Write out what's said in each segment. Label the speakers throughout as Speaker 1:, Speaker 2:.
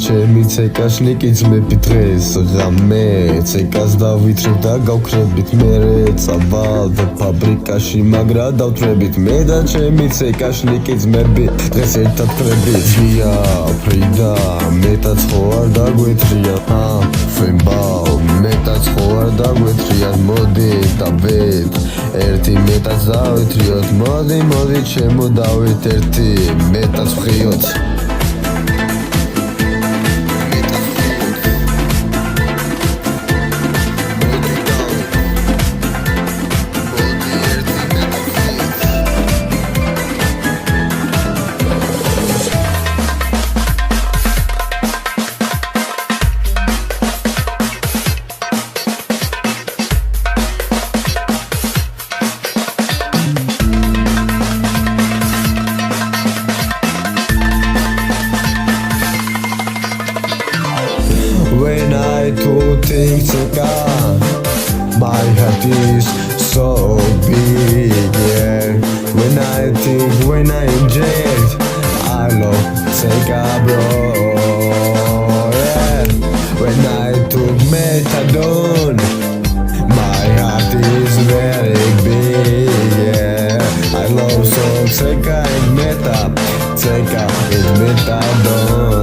Speaker 1: ჩემი ცეკაშნიკი ძმები დღეს ღამე ცეკას დავითრებ და გავქრებით მერე წავალ ფაბრიკაში მაგრა დავთრებით მე და ჩემი ცეკაშნიკი ძმები დღეს ერთად ვკრებით ღია ფრიდა მეტაც ხო არ დაგვეთრია ფემბაო მეტაც ხო არ დაგვეთრია მოდი დავით ერთი მეტაც დავითრიოთ მოდი ჩემო დავით ერთი მეტაც ვხიოთ When I do things again, my heart is so big, yeah. When I inject, I love Sega, bro, yeah. When I took methadone, my heart is very big, yeah. I love so Sega and Sega is methadone.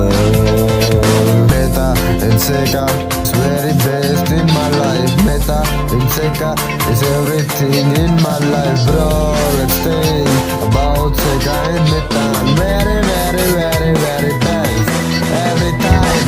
Speaker 1: Sega is very best in my life. Meta in Sega is everything in my life, bro. Let's think about Sega and Meta. Very best every time.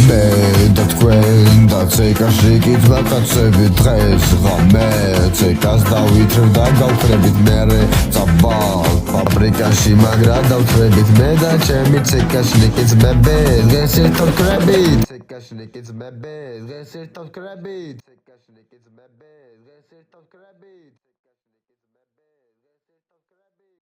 Speaker 1: Meta თქვენ და ცეკაშიკით ვაკაცებით დღეს ღამე ცეკას დავითრებ და გავქრებით მერე წავალ ფაბრიკაში მაგრა დავთრებით მე და ჩემი ცეკაშნიკი ძმები დღეს ერთად ვკრებით ცეკაშნიკი ძმები დღეს ერთად ვკრებით ცეკაშნიკი ძმები დღეს ერთად ვკრებით